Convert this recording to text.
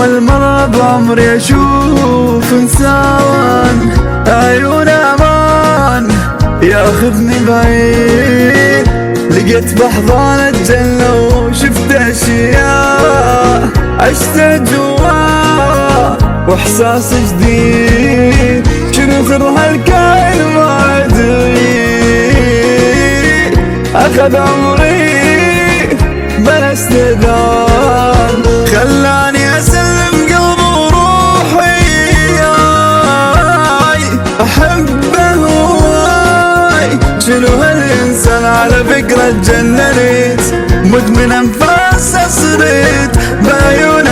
أول مرة بعمري أشوف إنسان عيون أمان ياخذني بعيد. لقيت بحضان الجنة وشفت أشياء عشت جوا وإحساس جديد. شنو خير هالكائن ما أدري، أخذ عمري بلا استئذان، خلاني أسلم قلبي وروحي أحبه هواي. شنو هالإنسان على فكرة جننت، مدمن أنفاس صرت بعيون